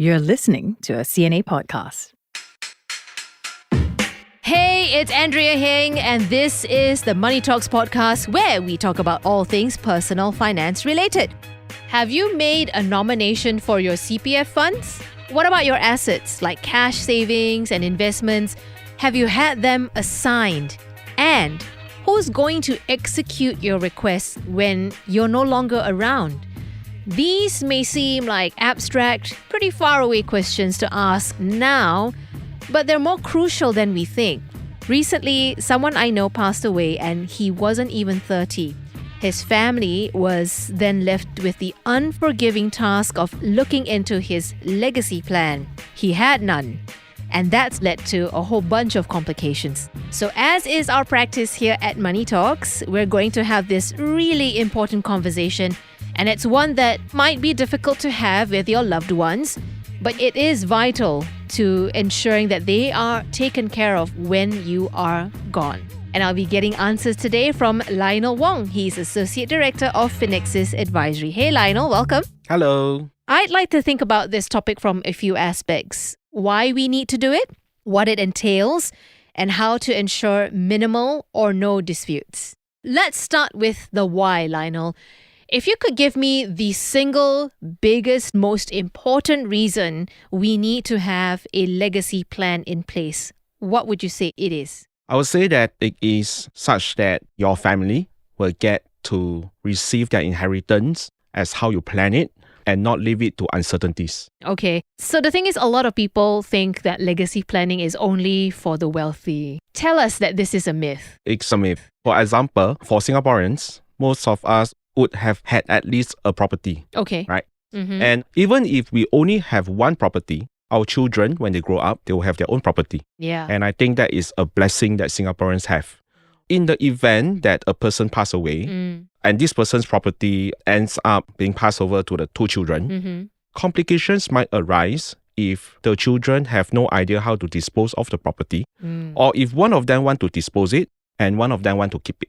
You're listening to a CNA podcast. Hey, it's Andrea Heng, and this is the Money Talks podcast where we talk about all things personal finance related. Have you made a nomination for your CPF funds? What about your assets like cash savings and investments? Have you had them assigned? And who's going to execute your requests when you're no longer around? These may seem like abstract, pretty far away questions to ask now, but they're more crucial than we think. Recently, someone I know passed away and he wasn't even 30. His family was then left with the unforgiving task of looking into his legacy plan. He had none. And that's led to a whole bunch of complications. So as is our practice here at Money Talks, we're going to have this really important conversation. And it's one that might be difficult to have with your loved ones, but it is vital to ensuring that they are taken care of when you are gone. And I'll be getting answers today from Lionel Wong. He's Associate Director of finexis Advisory. Hey Lionel, welcome. Hello. I'd like to think about this topic from a few aspects. Why we need to do it, what it entails, and how to ensure minimal or no disputes. Let's start with the why, Lionel. If you could give me the single biggest, most important reason we need to have a legacy plan in place, what would you say it is? I would say that it is such that your family will get to receive their inheritance as how you plan it and not leave it to uncertainties. Okay, so the thing is, a lot of people think that legacy planning is only for the wealthy. Tell us that this is a myth. It's a myth. For example, for Singaporeans, most of us would have had at least a property. Okay. Right? Mm-hmm. And even if we only have one property, our children, when they grow up, they will have their own property. Yeah. And I think that is a blessing that Singaporeans have. In the event that a person passes away, and this person's property ends up being passed over to the two children, complications might arise if the children have no idea how to dispose of the property, or if one of them want to dispose it and one of them want to keep it.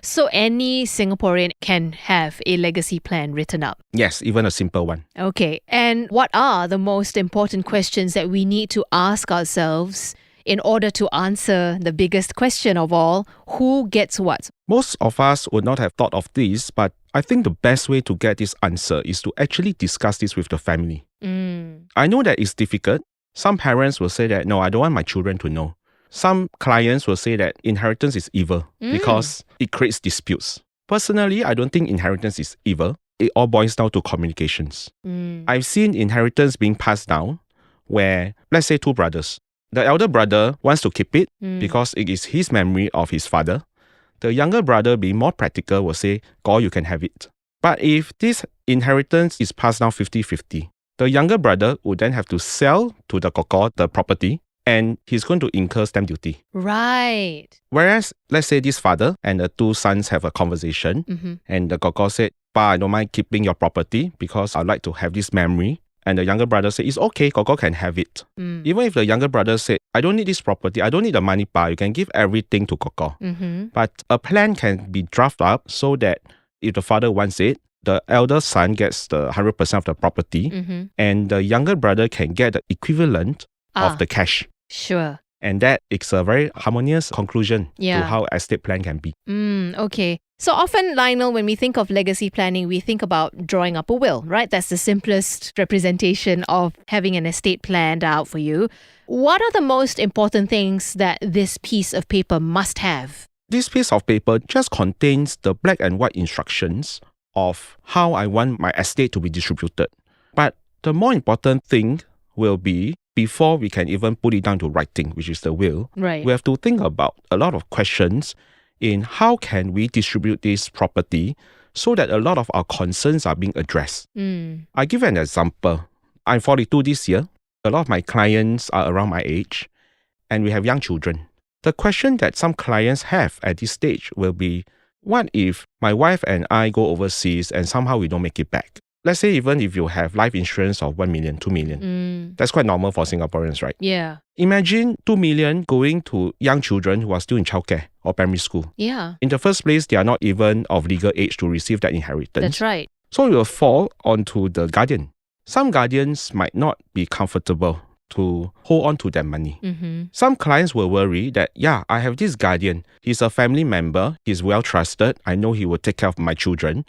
So any Singaporean can have a legacy plan written up? Yes, even a simple one. Okay. And what are the most important questions that we need to ask ourselves in order to answer the biggest question of all, who gets what? Most of us would not have thought of this, but I think the best way to get this answer is to actually discuss this with the family. I know that it's difficult. Some parents will say that, no, I don't want my children to know. Some clients will say that inheritance is evil because it creates disputes. Personally, I don't think inheritance is evil. It all boils down to communications. I've seen inheritance being passed down where, let's say, two brothers. The elder brother wants to keep it because it is his memory of his father. The younger brother, being more practical, will say, "Go, you can have it." But if this inheritance is passed down 50-50, the younger brother would then have to sell to the koko the property, and he's going to incur stamp duty. Right. Whereas, let's say this father and the two sons have a conversation, and the koko said, "Pa, I don't mind keeping your property because I'd like to have this memory." And the younger brother said, "It's okay, koko can have it." Even if the younger brother said, "I don't need this property, I don't need the money, pa, you can give everything to koko." But a plan can be drafted up so that if the father wants it, the elder son gets the 100% of the property, and the younger brother can get the equivalent of the cash. Sure. And that is a very harmonious conclusion Yeah. to how estate plan can be. Okay. So often, Lionel, when we think of legacy planning, we think about drawing up a will, right? That's the simplest representation of having an estate planned out for you. What are the most important things that this piece of paper must have? This piece of paper just contains the black and white instructions of how I want my estate to be distributed. But the more important thing will be, before we can even put it down to writing, which is the will, Right. we have to think about a lot of questions in how can we distribute this property so that a lot of our concerns are being addressed. I give an example. I'm 42 this year. A lot of my clients are around my age, and we have young children. The question that some clients have at this stage will be, what if my wife and I go overseas and somehow we don't make it back? Let's say even if you have life insurance of 1 million, 2 million, that's quite normal for Singaporeans, right? Yeah. Imagine 2 million going to young children who are still in childcare or primary school. Yeah. In the first place, they are not even of legal age to receive that inheritance. That's right. So it will fall onto the guardian. Some guardians might not be comfortable to hold on to their money. Some clients will worry that, I have this guardian. He's a family member. He's well trusted. I know he will take care of my children.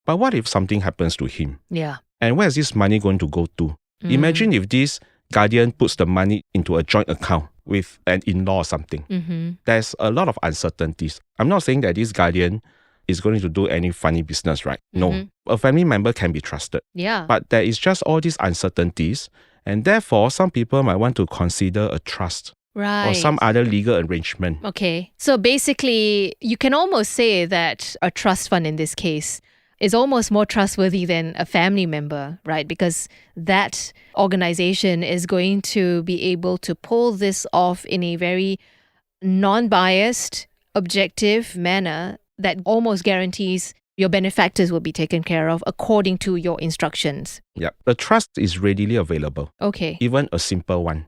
But what if something happens to him? Yeah. And where is this money going to go to? Imagine if this guardian puts the money into a joint account with an in-law or something. There's a lot of uncertainties. I'm not saying that this guardian is going to do any funny business, right? No. A family member can be trusted. Yeah. But there is just all these uncertainties. And therefore, some people might want to consider a trust Right. or some other legal arrangement. Okay. So basically, you can almost say that a trust fund in this case is almost more trustworthy than a family member, right? Because that organization is going to be able to pull this off in a very non-biased, objective manner that almost guarantees your benefactors will be taken care of according to your instructions. Yeah. The trust is readily available, Okay. even a simple one.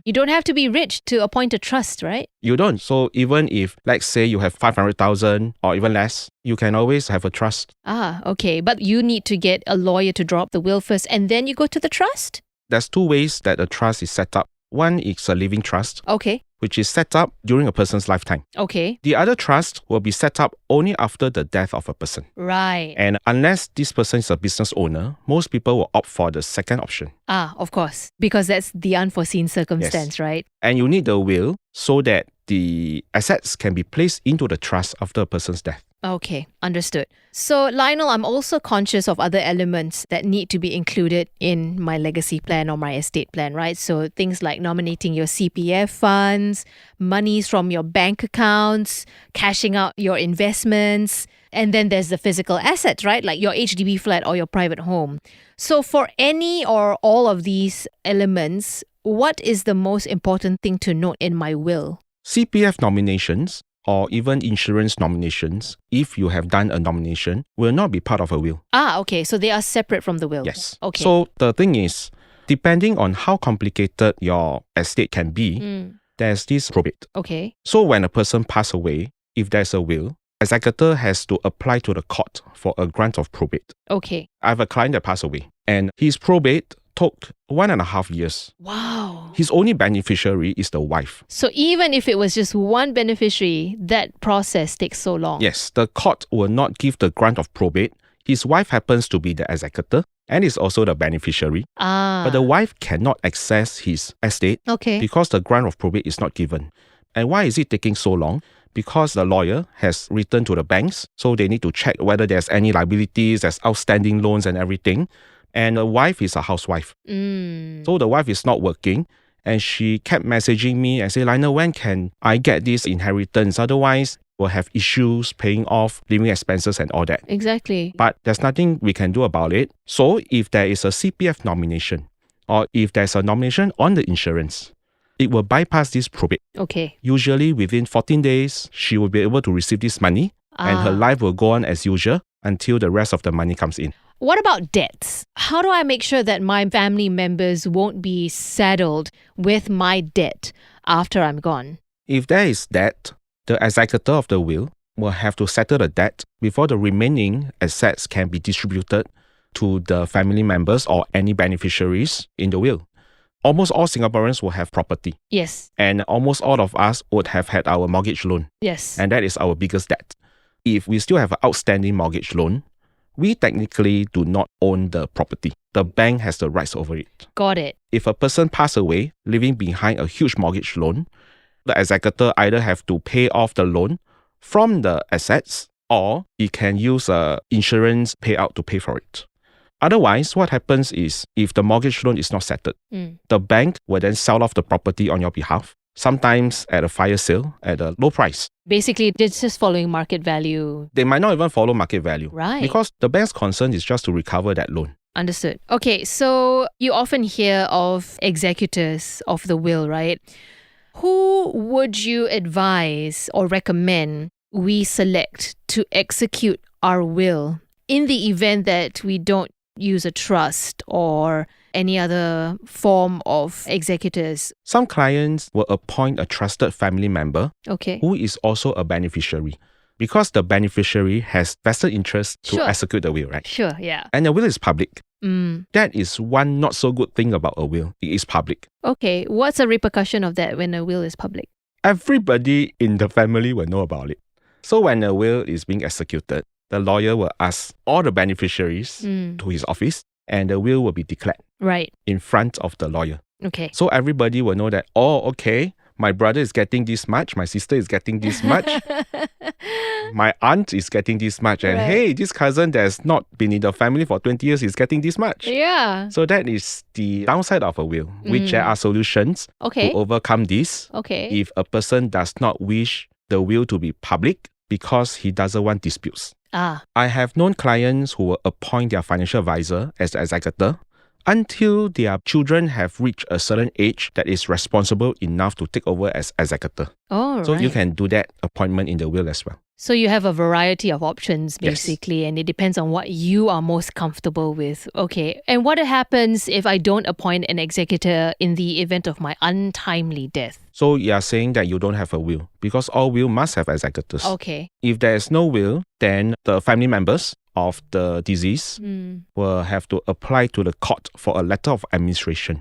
You don't have to be rich to appoint a trust, right? You don't. So even if, let's say, you have 500,000 or even less, you can always have a trust. Okay. But you need to get a lawyer to draw up the will first and then you go to the trust? There's two ways that a trust is set up. One is a living trust, Okay. which is set up during a person's lifetime. Okay. The other trust will be set up only after the death of a person. Right. And unless this person is a business owner, most people will opt for the second option. Of course. Because that's the unforeseen circumstance, right? And you need the will so that the assets can be placed into the trust after a person's death. Okay, understood. So, Lionel, I'm also conscious of other elements that need to be included in my legacy plan or my estate plan, right? So, things like nominating your CPF funds, monies from your bank accounts, cashing out your investments, and then there's the physical assets, right? Like your HDB flat or your private home. So, for any or all of these elements, what is the most important thing to note in my will? CPF nominations or even insurance nominations, if you have done a nomination, will not be part of a will. Okay. So they are separate from the will. Yes. Okay. So the thing is, depending on how complicated your estate can be, there's this probate. Okay. So when a person passes away, if there's a will, executor has to apply to the court for a grant of probate. Okay. I have a client that passed away, and his probate took 1.5 years. Wow. His only beneficiary is the wife. So even if it was just one beneficiary, that process takes so long. Yes, the court will not give the grant of probate. His wife happens to be the executor and is also the beneficiary. But the wife cannot access his estate because the grant of probate is not given. And why is it taking so long? Because the lawyer has written to the banks, so they need to check whether there's any liabilities, there's outstanding loans and everything. And the wife is a housewife. So the wife is not working. And she kept messaging me and say, Lionel, when can I get this inheritance? Otherwise, we'll have issues paying off living expenses and all that. Exactly. But there's nothing we can do about it. So if there is a CPF nomination or if there's a nomination on the insurance, it will bypass this probate. Okay. Usually within 14 days, she will be able to receive this money and her life will go on as usual until the rest of the money comes in. What about debts? How do I make sure that my family members won't be saddled with my debt after I'm gone? If there is debt, the executor of the will will have to settle the debt before the remaining assets can be distributed to the family members or any beneficiaries in the will. Almost all Singaporeans will have property. Yes. And almost all of us would have had our mortgage loan. Yes. And that is our biggest debt. If we still have an outstanding mortgage loan, we technically do not own the property. The bank has the rights over it. Got it. If a person passes away, leaving behind a huge mortgage loan, the executor either have to pay off the loan from the assets or he can use a insurance payout to pay for it. Otherwise, what happens is if the mortgage loan is not settled, the bank will then sell off the property on your behalf, sometimes at a fire sale at a low price. Basically, it's just following market value. They might not even follow market value. Right. Because the bank's concern is just to recover that loan. Understood. Okay, so you often hear of executors of the will, right? Who would you advise or recommend we select to execute our will in the event that we don't use a trust or any other form of executors? Some clients will appoint a trusted family member Okay. who is also a beneficiary. because the beneficiary has vested interest to Sure. execute the will, right? Sure, yeah. And the will is public. Mm. That is one not so good thing about a will. It is public. Okay, what's a repercussion of that when a will is public? Everybody in the family will know about it. So when a will is being executed, the lawyer will ask all the beneficiaries to his office, and the will be declared Right. in front of the lawyer. Okay. So everybody will know that, oh, okay, my brother is getting this much, my sister is getting this much, my aunt is getting this much, and Right. hey, this cousin that's not been in the family for 20 years is getting this much. Yeah. So that is the downside of a will, which there are solutions Okay. to overcome this. Okay. If a person does not wish the will to be public because he doesn't want disputes. I have known clients who will appoint their financial advisor as the executor until their children have reached a certain age that is responsible enough to take over as executor. Oh, So right. you can do that appointment in the will as well. So you have a variety of options Yes. basically, and it depends on what you are most comfortable with. Okay. And what happens if I don't appoint an executor in the event of my untimely death? So you are saying that you don't have a will because all will must have executors. Okay. If there is no will, then the family members of the deceased Mm. will have to apply to the court for a letter of administration.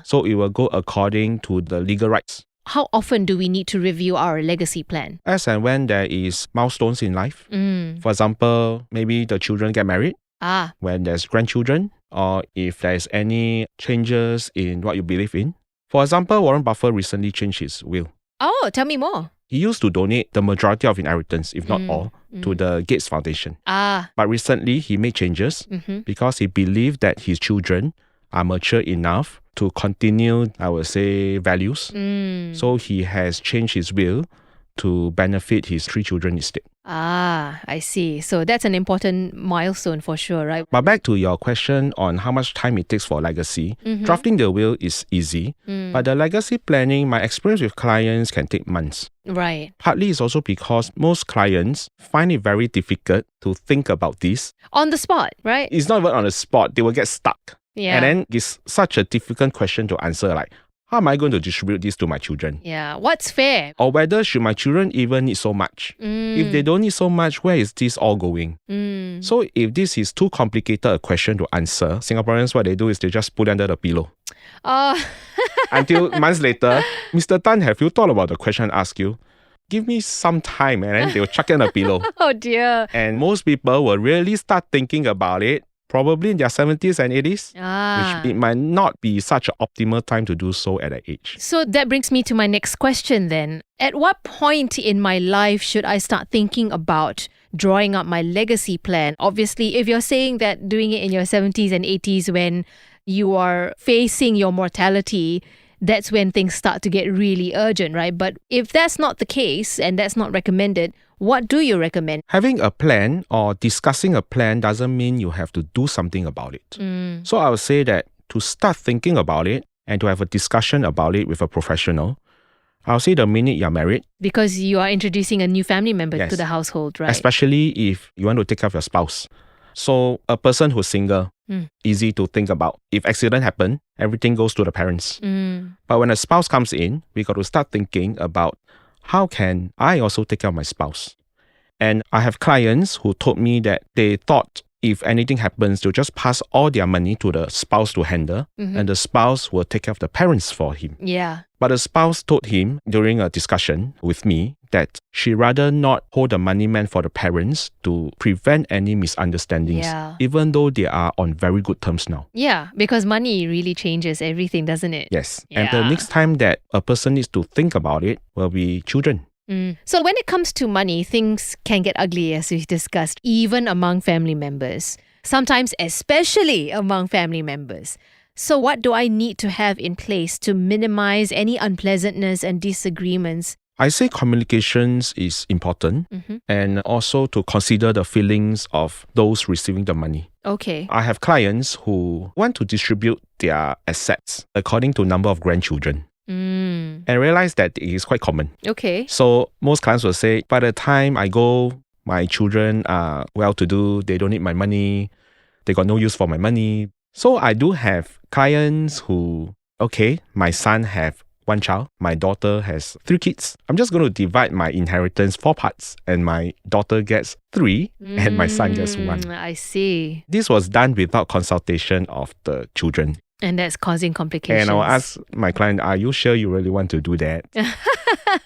So it will go according to the legal rights. How often do we need to review our legacy plan? As and when there is milestones in life. Mm. For example, maybe the children get married, when there's grandchildren, or if there's any changes in what you believe in. For example, Warren Buffett recently changed his will. Oh, tell me more. He used to donate the majority of inheritance, if not all, to the Gates Foundation. But recently, he made changes because he believed that his children are mature enough to continue, I would say, values. So he has changed his will to benefit his 3 children instead. I see. So that's an important milestone for sure, right? But back to your question on how much time it takes for legacy, drafting the will is easy. But the legacy planning, my experience with clients can take months. Right. Partly it's also because most clients find it very difficult to think about this. On the spot, right? It's not even on the spot, they will get stuck. Yeah. And then it's such a difficult question to answer, like, how am I going to distribute this to my children? Yeah. What's fair? Or whether should my children even need so much? If they don't need so much, where is this all going? So if this is too complicated a question to answer, Singaporeans, what they do is they just put under the pillow. Until months later, Mr. Tan, have you thought about the question I asked you? Give me some time, and then they'll chuck in a pillow. Oh dear. And most people will really start thinking about it probably in their 70s and 80s, which it might not be such an optimal time to do so at that age. So that brings me to my next question then. At what point in my life should I start thinking about drawing up my legacy plan? Obviously, if you're saying that doing it in your 70s and 80s when you are facing your mortality, that's when things start to get really urgent, right? But if that's not the case and that's not recommended, what do you recommend? Having a plan or discussing a plan doesn't mean you have to do something about it. So I would say that to start thinking about it and to have a discussion about it with a professional, I'll say the minute you're married. Because you are introducing a new family member Yes. to the household, right? Especially if you want to take care of your spouse. So a person who's single, easy to think about. If accident happen, everything goes to the parents. But when a spouse comes in, we got to start thinking about how can I also take care of my spouse? And I have clients who told me that they thought if anything happens, they'll just pass all their money to the spouse to handle, and the spouse will take care of the parents for him. Yeah. But the spouse told him during a discussion with me that she rather not hold the money meant for the parents to prevent any misunderstandings, even though they are on very good terms now. Yeah, because money really changes everything, doesn't it? Yes. And the next time that a person needs to think about it will be children. So when it comes to money, things can get ugly, as we've discussed, even among family members. Sometimes especially among family members. So what do I need to have in place to minimize any unpleasantness and disagreements? I say communications is important, and also to consider the feelings of those receiving the money. Okay. I have clients who want to distribute their assets according to number of grandchildren. And realize that it is quite common. Okay. So most clients will say, by the time I go, my children are well-to-do, they don't need my money, they got no use for my money. So I do have clients who, okay, my son have one child. My daughter has 3 kids. I'm just going to divide my inheritance 4 parts, and my daughter gets 3 and my son gets 1. I see. This was done without consultation of the children. And that's causing complications. And I'll ask my client, are you sure you really want to do that?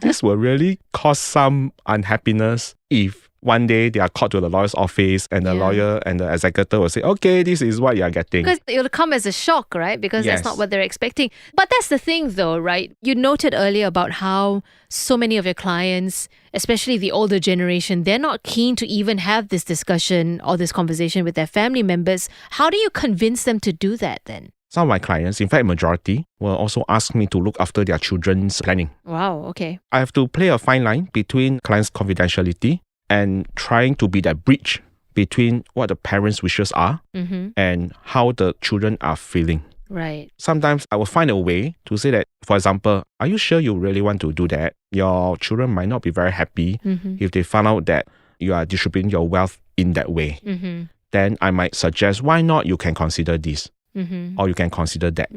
This will really cause some unhappiness if one day they are called to the lawyer's office and the lawyer and the executor will say, okay, this is what you are getting. Because it'll come as a shock, right? Because that's not what they're expecting. But that's the thing though, right? You noted earlier about how so many of your clients, especially the older generation, they're not keen to even have this discussion or this conversation with their family members. How do you convince them to do that then? Some of my clients, in fact, majority, will also ask me to look after their children's planning. Wow, okay. I have to play a fine line between client's confidentiality and trying to be that bridge between what the parents' wishes are and how the children are feeling. Right. Sometimes I will find a way to say that, for example, are you sure you really want to do that? Your children might not be very happy if they find out that you are distributing your wealth in that way. Then I might suggest, why not you can consider this? Or you can consider that.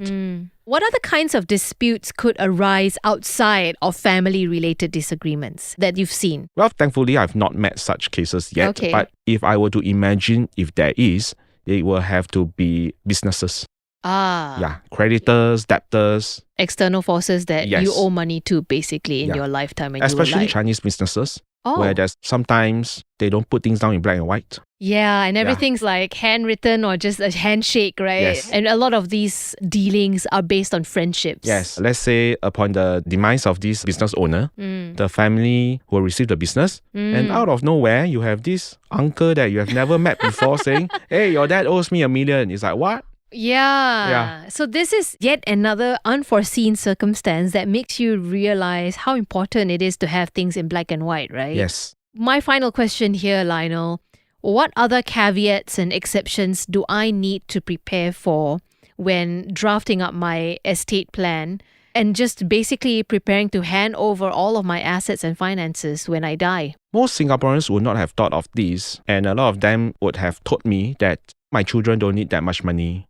What other kinds of disputes could arise outside of family-related disagreements that you've seen? Well, thankfully, I've not met such cases yet. Okay. But if I were to imagine if there is, it will have to be businesses. Yeah, creditors, debtors. External forces that you owe money to basically in your lifetime. And especially you Chinese businesses, where there's sometimes they don't put things down in black and white. Yeah, and everything's like handwritten or just a handshake, right? Yes. And a lot of these dealings are based on friendships. Yes. Let's say upon the demise of this business owner, the family will receive the business. And out of nowhere, you have this uncle that you have never met before saying, hey, your dad owes me $1 million. It's like, what? Yeah. So this is yet another unforeseen circumstance that makes you realize how important it is to have things in black and white, right? Yes. My final question here, Lionel. What other caveats and exceptions do I need to prepare for when drafting up my estate plan and just basically preparing to hand over all of my assets and finances when I die? Most Singaporeans would not have thought of this, and a lot of them would have told me that my children don't need that much money.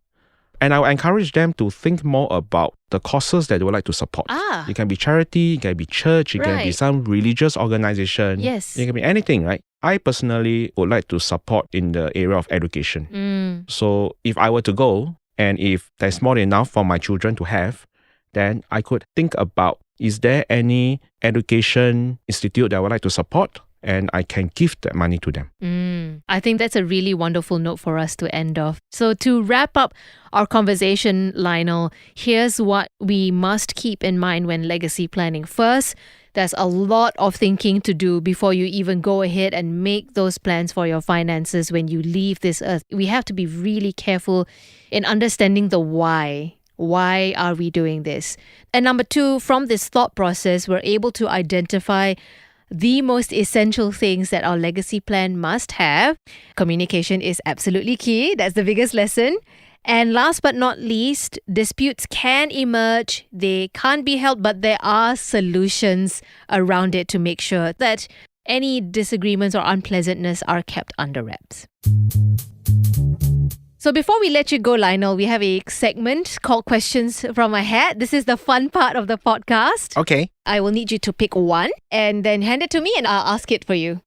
And I would encourage them to think more about the causes that they would like to support. It can be charity, it can be church, it can be some religious organization. Yes. It can be anything, right? I personally would like to support in the area of education. So if I were to go, and if there's more than enough for my children to have, then I could think about, is there any education institute that I would like to support? And I can give that money to them. I think that's a really wonderful note for us to end off. So to wrap up our conversation, Lionel, here's what we must keep in mind when legacy planning. First, there's a lot of thinking to do before you even go ahead and make those plans for your finances when you leave this earth. We have to be really careful in understanding the why. Why are we doing this? And number 2, from this thought process, we're able to identify the most essential things that our legacy plan must have. Communication is absolutely key. That's the biggest lesson. And last but not least, disputes can emerge. They can't be helped, but there are solutions around it to make sure that any disagreements or unpleasantness are kept under wraps. So before we let you go, Lionel, we have a segment called Questions from a Hat. This is the fun part of the podcast. Okay. I will need you to pick one and then hand it to me and I'll ask it for you.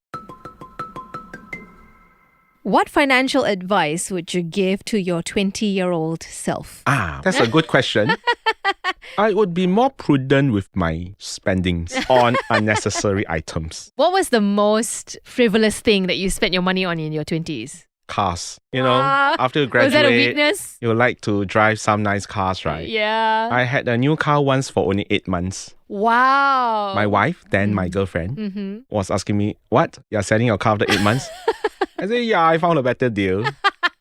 What financial advice would you give to your 20-year-old self? That's a good question. I would be more prudent with my spendings on unnecessary items. What was the most frivolous thing that you spent your money on in your 20s? Cars. You know, after you graduate, was that a weakness? You like to drive some nice cars, right? Yeah. I had a new car once for only 8 months. Wow. My wife, then my girlfriend, was asking me, what? You're selling your car after 8 months? I said, yeah, I found a better deal.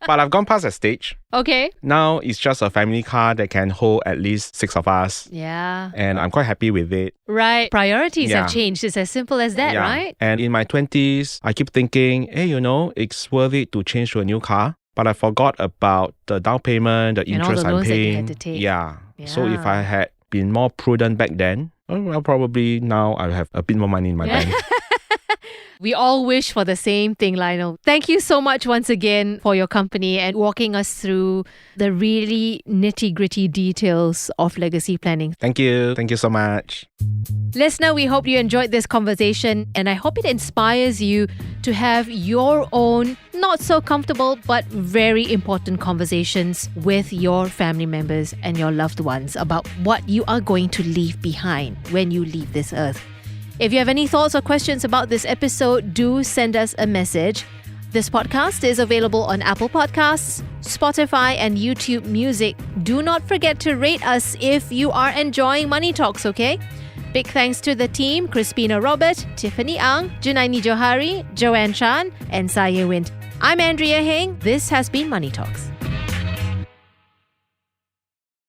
But I've gone past that stage. Okay. Now it's just a family car that can hold at least 6 of us. Yeah. And I'm quite happy with it. Right. Priorities have changed. It's as simple as that, right? And in my 20s, I keep thinking, hey, you know, it's worth it to change to a new car. But I forgot about the down payment, the interest I'm paying. That you had to take. Yeah. So if I had been more prudent back then, well, probably now I have a bit more money in my bank. We all wish for the same thing, Lionel. Thank you so much once again for your company and walking us through the really nitty-gritty details of legacy planning. Thank you. Thank you so much. Listener, we hope you enjoyed this conversation and I hope it inspires you to have your own not so comfortable but very important conversations with your family members and your loved ones about what you are going to leave behind when you leave this earth. If you have any thoughts or questions about this episode, do send us a message. This podcast is available on Apple Podcasts, Spotify, and YouTube Music. Do not forget to rate us if you are enjoying Money Talks, okay? Big thanks to the team, Crispina Robert, Tiffany Ang, Junaini Johari, Joanne Chan, and Saye Wind. I'm Andrea Heng. This has been Money Talks.